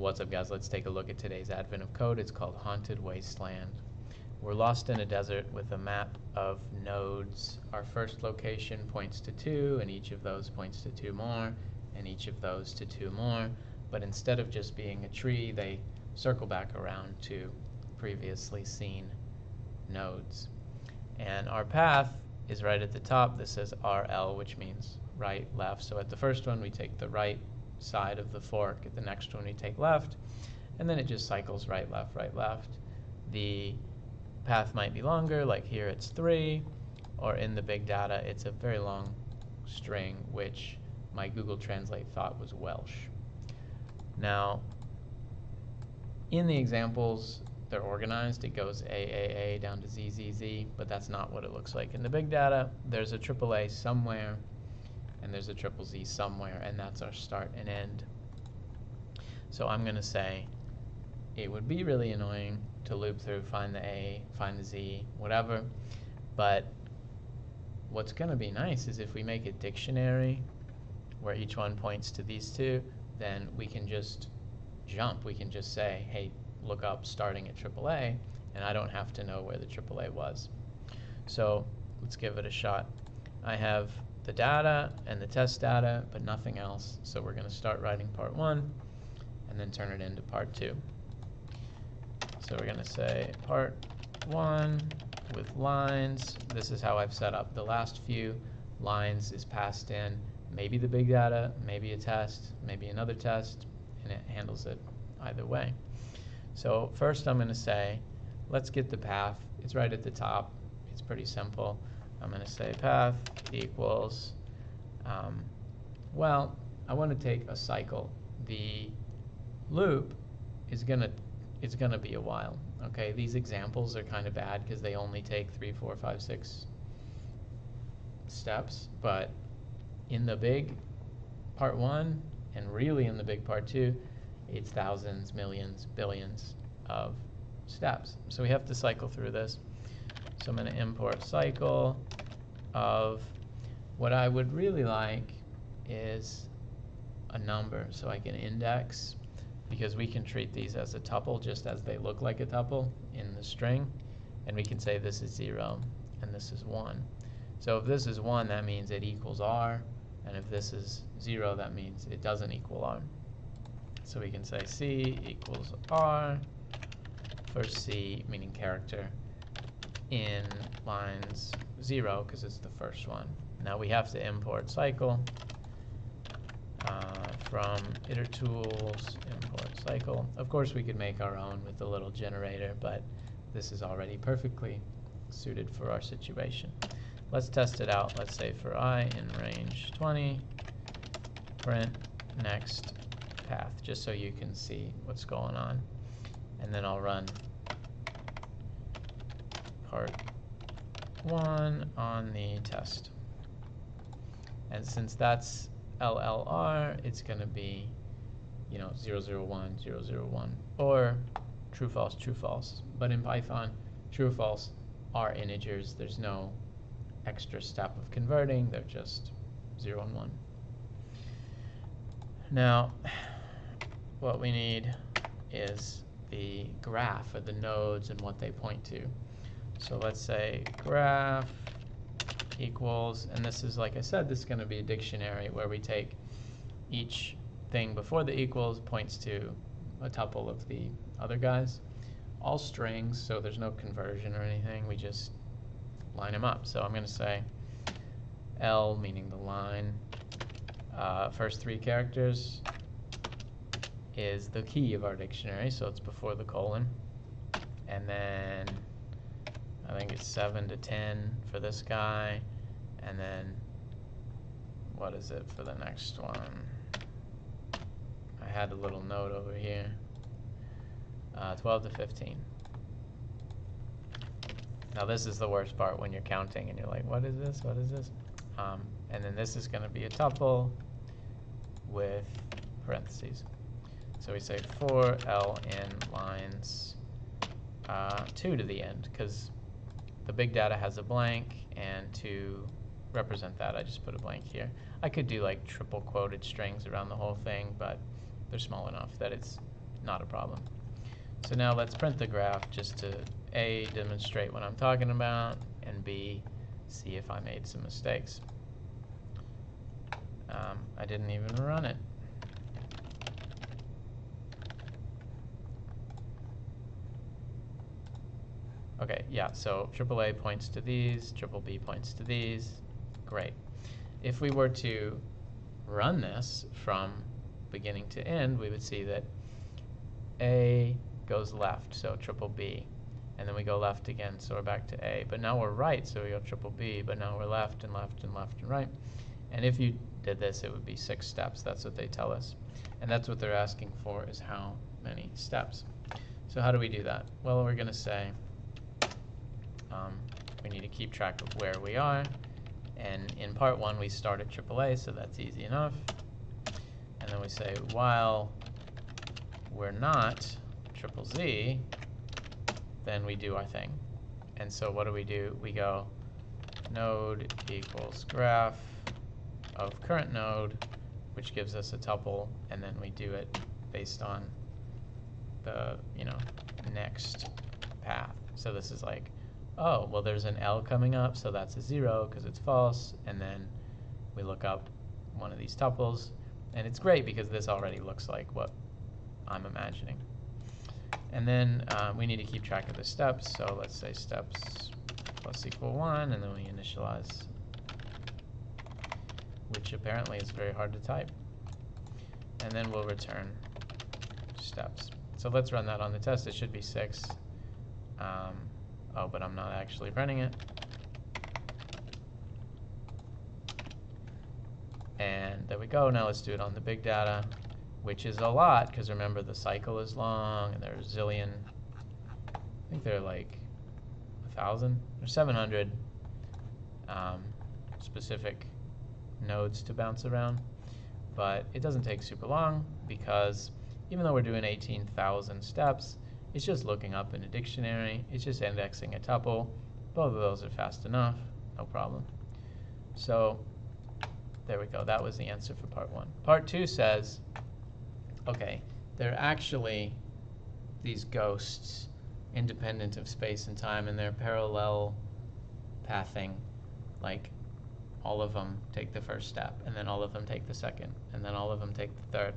What's up, guys? Let's take a look at today's advent of code. It's called Haunted Wasteland. We're lost in a desert with a map of nodes. Our first location points to 2, and each of those points to 2 more, and each of those to 2 more. But instead of just being a tree, they circle back around to previously seen nodes. And our path is right at the top. This says RL, which means right, left. So at the first one, we take the right side of the fork. At the next one, we take left. And then it just cycles right, left, right, left. The path might be longer, like here it's 3, or in the big data, it's a very long string, which my Google Translate thought was Welsh. Now, in the examples, they're organized. It goes AAA down to ZZZ, but that's not what it looks like in the big data. There's a AAA somewhere, and there's a triple Z somewhere, and that's our start and end. So I'm going to say it would be really annoying to loop through, find the A, find the Z, whatever, but what's going to be nice is if we make a dictionary where each one points to these two, then we can just jump. We can just say, hey, look up starting at AAA, and I don't have to know where the AAA was. So let's give it a shot. I have the data and the test data, but nothing else. So we're going to start writing part 1 and then turn it into part 2. So we're going to say part 1 with lines. This is how I've set up the last few lines is passed in. Maybe the big data, maybe a test, maybe another test, and it handles it either way. So first I'm going to say, let's get the path. It's right at the top. It's pretty simple. I'm going to say path equals, well, I want to take a cycle. The loop is going to be a while. Okay, these examples are kind of bad because they only take 3, 4, 5, 6 steps, but in the big part 1 and really in the big part 2, it's thousands, millions, billions of steps. So we have to cycle through this. So I'm going to import cycle of, what I would really like is a number so I can index, because we can treat these as a tuple just as they look like a tuple in the string, and we can say this is 0 and this is 1. So if this is 1, that means it equals R, and if this is 0, that means it doesn't equal R. So we can say C equals R for C, meaning character, in lines 0, because it's the first one. Now we have to import cycle from itertools, import cycle. Of course we could make our own with a little generator, but this is already perfectly suited for our situation. Let's test it out. Let's say for I in range 20, print next path, just so you can see what's going on. And then I'll run part 1 on the test. And since that's LLR, it's going to be, 001, 001, or true, false, true, false. But in Python, true, false are integers. There's no extra step of converting. They're just 0 and 1. Now, what we need is the graph, or the nodes and what they point to. So let's say graph equals, and this is, like I said, this is going to be a dictionary where we take each thing before the equals points to a tuple of the other guys. All strings, so there's no conversion or anything. We just line them up. So I'm going to say L, meaning the line. First 3 characters is the key of our dictionary, so it's before the colon. And then I think it's 7 to 10 for this guy, and then what is it for the next one? I had a little note over here. 12 to 15. Now this is the worst part when you're counting and you're like, what is this? What is this? And then this is going to be a tuple with parentheses. So we say for L in lines 2 to the end, because the big data has a blank, and to represent that, I just put a blank here. I could do like triple quoted strings around the whole thing, but they're small enough that it's not a problem. So now let's print the graph just to A, demonstrate what I'm talking about, and B, see if I made some mistakes. I didn't even run it. Okay, yeah, so AAA points to these, B points to these. Great. If we were to run this from beginning to end, we would see that A goes left, so B. And then we go left again, so we're back to A. But now we're right, so we go B, but now we're left and left and left and right. And if you did this, it would be 6 steps. That's what they tell us. And that's what they're asking for, is how many steps. So how do we do that? Well, we're going to say we need to keep track of where we are. And in part 1, we start at AAA, so that's easy enough. And then we say, while we're not ZZZ, then we do our thing. And so what do? We go node equals graph of current node, which gives us a tuple, and then we do it based on the, next path. So this is like, oh, well, there's an L coming up, so that's a 0 because it's false, and then we look up one of these tuples, and it's great because this already looks like what I'm imagining. And then we need to keep track of the steps, so let's say steps plus equal 1, and then we initialize, which apparently is very hard to type. And then we'll return steps. So let's run that on the test. It should be 6. Oh, but I'm not actually running it. And there we go. Now let's do it on the big data, which is a lot, because remember the cycle is long, and there's a zillion. I think there are like 1,000 or 700 specific nodes to bounce around. But it doesn't take super long, because even though we're doing 18,000 steps, it's just looking up in a dictionary. It's just indexing a tuple. Both of those are fast enough, no problem. So there we go. That was the answer for part 1. Part 2 says, okay, they're actually these ghosts independent of space and time, and they're parallel pathing. Like, all of them take the first step, and then all of them take the second, and then all of them take the third.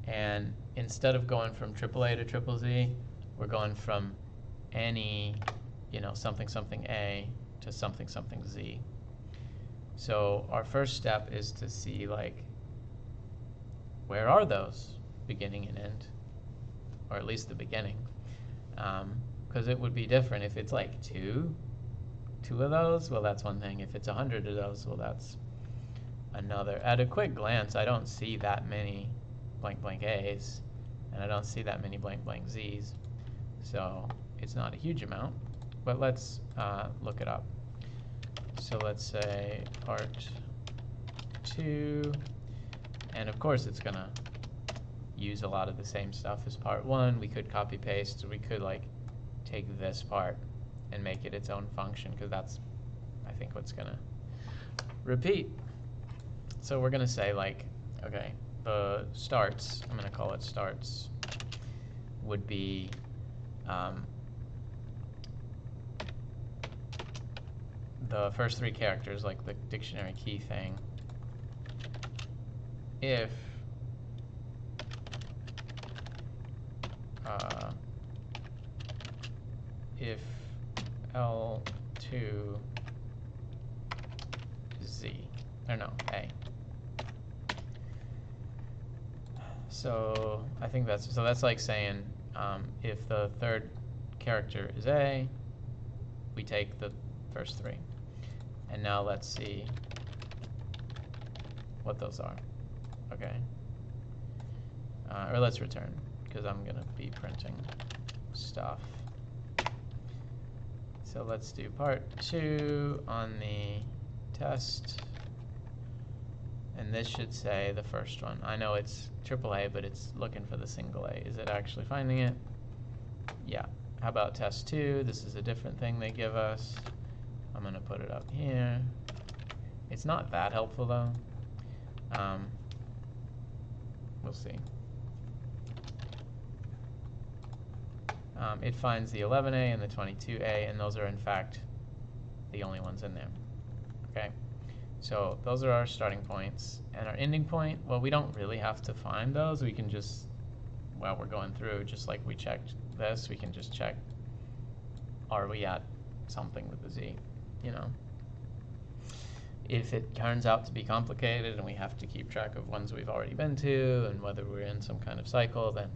And instead of going from AAA to ZZZ, we're going from any, something something A to something something Z. So our first step is to see, like, where are those beginning and end, or at least the beginning, because it would be different if it's like two of those. Well, that's one thing. If it's 100 of those, well, that's another. At a quick glance, I don't see that many blank blank A's, and I don't see that many blank blank Z's, so it's not a huge amount, but let's look it up. So let's say part 2, and of course it's gonna use a lot of the same stuff as part 1. We could copy paste, or we could like take this part and make it its own function, because that's, I think, what's gonna repeat. So we're gonna say, like, okay, the starts, I'm gonna call it starts, would be the first 3 characters, like the dictionary key thing, if L2 Z, or no, A. So I think that's like saying if the third character is A, we take the first 3. And now let's see what those are. Okay. Or let's return, because I'm going to be printing stuff. So let's do part 2 on the test. And this should say the first one. I know it's AAA, but it's looking for the single A. Is it actually finding it? Yeah. How about test 2? This is a different thing they give us. I'm going to put it up here. It's not that helpful, though. We'll see. it finds the 11A and the 22A, and those are in fact the only ones in there. Okay, so those are our starting points. And our ending point, well, we don't really have to find those. We can just, while we're going through, just like we checked this, we can just check, are we at something with the Z, you know? If it turns out to be complicated and we have to keep track of ones we've already been to and whether we're in some kind of cycle, then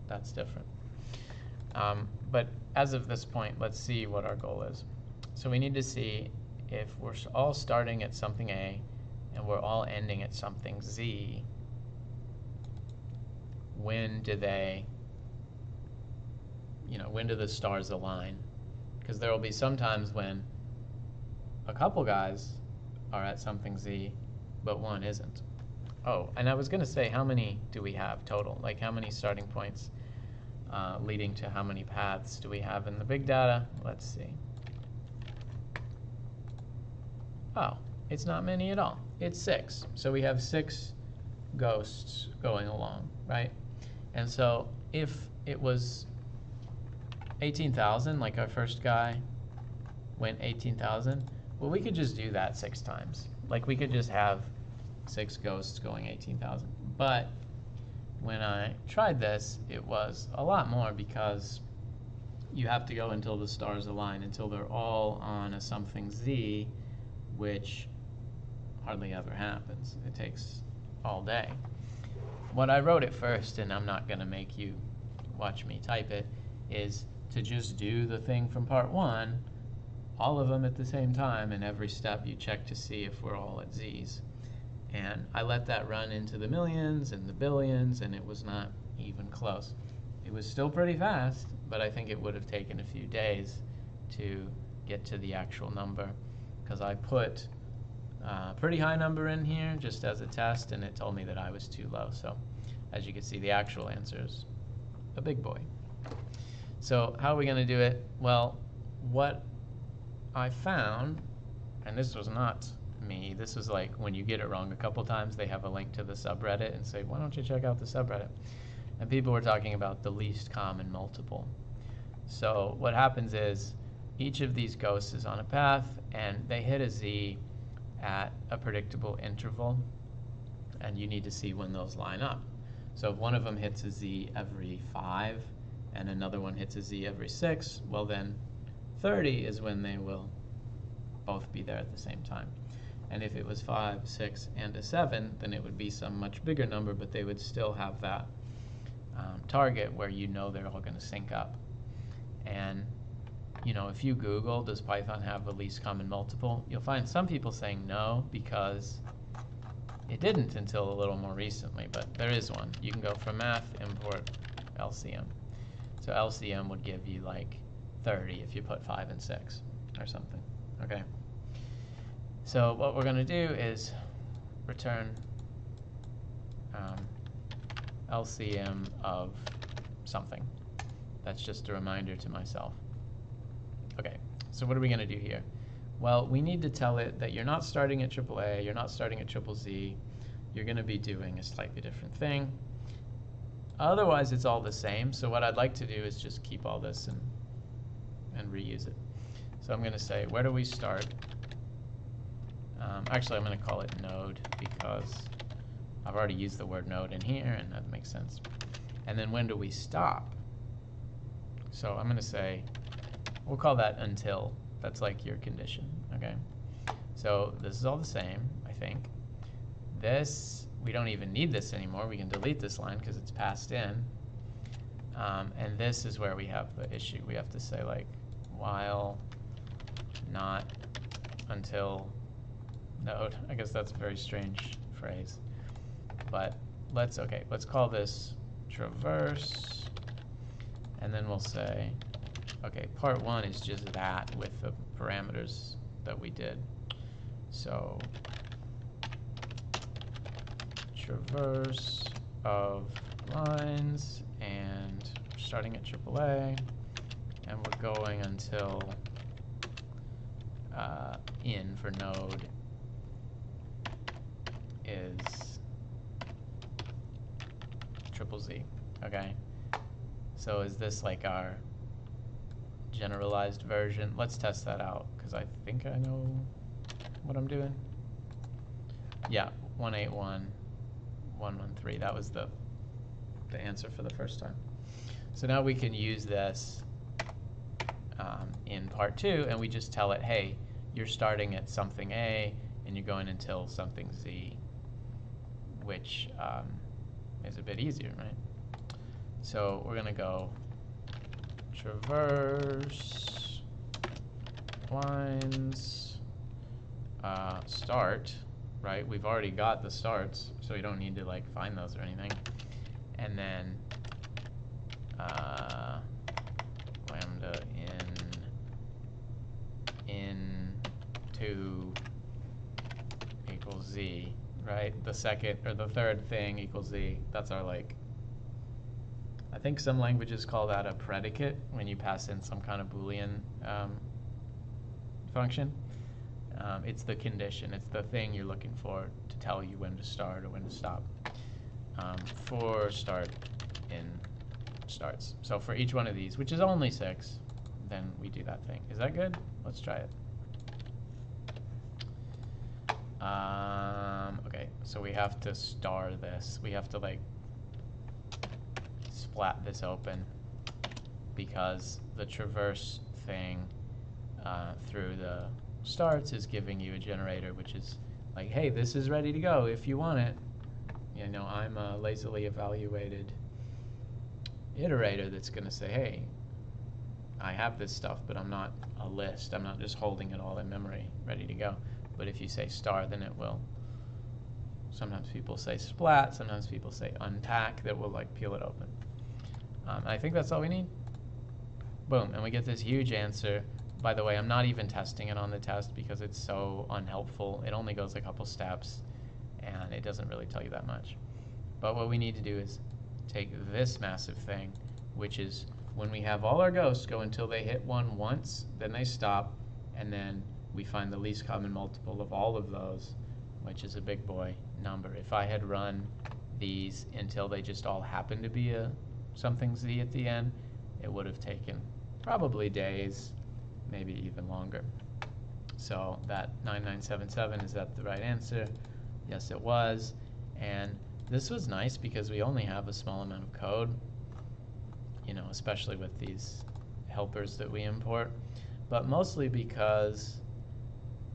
that's different. But as of this point, let's see what our goal is. So we need to see if we're all starting at something A and we're all ending at something Z, when do they, when do the stars align? Because there will be some times when a couple guys are at something Z, but one isn't. Oh, and I was going to say, how many do we have total? Like, how many starting points leading to how many paths do we have in the big data? Let's see. Oh, it's not many at all. It's 6. So we have 6 ghosts going along, right? And so if it was 18,000, like our first guy went 18,000, well, we could just do that 6 times. Like, we could just have 6 ghosts going 18,000. But when I tried this, it was a lot more, because you have to go until the stars align, until they're all on a something Z, which hardly ever happens. It takes all day. What I wrote at first, and I'm not going to make you watch me type it, is to just do the thing from part 1, all of them at the same time, and every step you check to see if we're all at Z's. And I let that run into the millions and the billions, and it was not even close. It was still pretty fast, but I think it would have taken a few days to get to the actual number, because I put a pretty high number in here just as a test, and it told me that I was too low. So as you can see, the actual answer is a big boy. So how are we going to do it? Well, what I found, and this was not me, this was like when you get it wrong a couple times, they have a link to the subreddit and say, why don't you check out the subreddit? And people were talking about the least common multiple. So what happens is each of these ghosts is on a path, and they hit a Z at a predictable interval, and you need to see when those line up. So if one of them hits a Z every 5 and another one hits a Z every 6, well then 30 is when they will both be there at the same time. And if it was 5, 6, and a 7, then it would be some much bigger number, but they would still have that target where you know they're all going to sync up. And if you Google, does Python have the least common multiple, you'll find some people saying no, because it didn't until a little more recently, but there is one. You can go from math, import LCM. So LCM would give you like 30 if you put 5 and 6 or something. Okay. So what we're going to do is return LCM of something. That's just a reminder to myself. Okay, so what are we going to do here? Well, we need to tell it that you're not starting at AAA, you're not starting at triple Z, you're going to be doing a slightly different thing. Otherwise, it's all the same. So what I'd like to do is just keep all this and reuse it. So I'm going to say, where do we start? Actually, I'm going to call it node, because I've already used the word node in here, and that makes sense. And then when do we stop? So I'm going to say, we'll call that until. That's like your condition, okay? So this is all the same, I think. This, we don't even need this anymore. We can delete this line because it's passed in. And this is where we have the issue. We have to say, like, while not until node. I guess that's a very strange phrase. But let's call this traverse. And then we'll say, okay, part 1 is just that with the parameters that we did. So traverse of lines, and starting at AAA, and we're going until in for node is triple Z. Okay, so is this like our generalized version. Let's test that out, because I think I know what I'm doing. Yeah, 181.113. That was the answer for the first time. So now we can use this in part 2, and we just tell it, hey, you're starting at something A, and you're going until something Z, which is a bit easier, right? So we're going to go traverse lines start, right? We've already got the starts, so we don't need to like find those or anything. And then lambda in 2 equals Z, right? The second or the third thing equals Z. That's our like, I think some languages call that a predicate when you pass in some kind of Boolean function. It's the condition. It's the thing you're looking for to tell you when to start or when to stop. For start in starts. So for each one of these, which is only 6, then we do that thing. Is that good? Let's try it. Okay, so we have to star this. We have to like splat this open because the traverse thing through the starts is giving you a generator, which is like, hey, this is ready to go if you want it. You know, I'm a lazily evaluated iterator that's going to say, hey, I have this stuff, but I'm not a list. I'm not just holding it all in memory ready to go. But if you say star, then it will. Sometimes people say splat, sometimes people say unpack, that will like peel it open. I think that's all we need. Boom, and we get this huge answer. By the way, I'm not even testing it on the test because it's so unhelpful. It only goes a couple steps, and it doesn't really tell you that much. But what we need to do is take this massive thing, which is when we have all our ghosts go until they hit 1 once, then they stop, and then we find the least common multiple of all of those, which is a big boy number. If I had run these until they just all happened to be a something Z at the end, it would have taken probably days, maybe even longer. So that 9977, is that the right answer? Yes, it was. And this was nice because we only have a small amount of code, you know, especially with these helpers that we import, but mostly because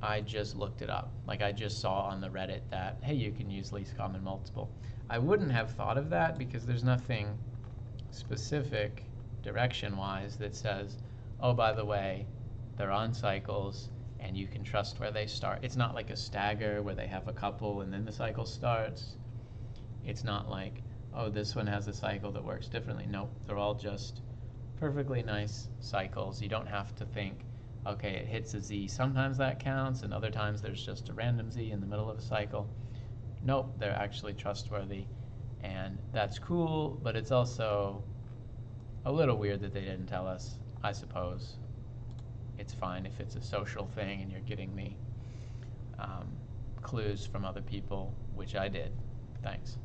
I just looked it up. Like I just saw on the Reddit that, hey, you can use least common multiple. I wouldn't have thought of that because there's nothing specific direction-wise that says, oh, by the way, they're on cycles and you can trust where they start. It's not like a stagger where they have a couple and then the cycle starts. It's not like, oh, this one has a cycle that works differently. Nope, they're all just perfectly nice cycles. You don't have to think, okay, it hits a Z. Sometimes that counts, and other times there's just a random Z in the middle of a cycle. Nope, they're actually trustworthy, and that's cool, but it's also a little weird that they didn't tell us, I suppose. It's fine if it's a social thing and you're getting me clues from other people, which I did. Thanks.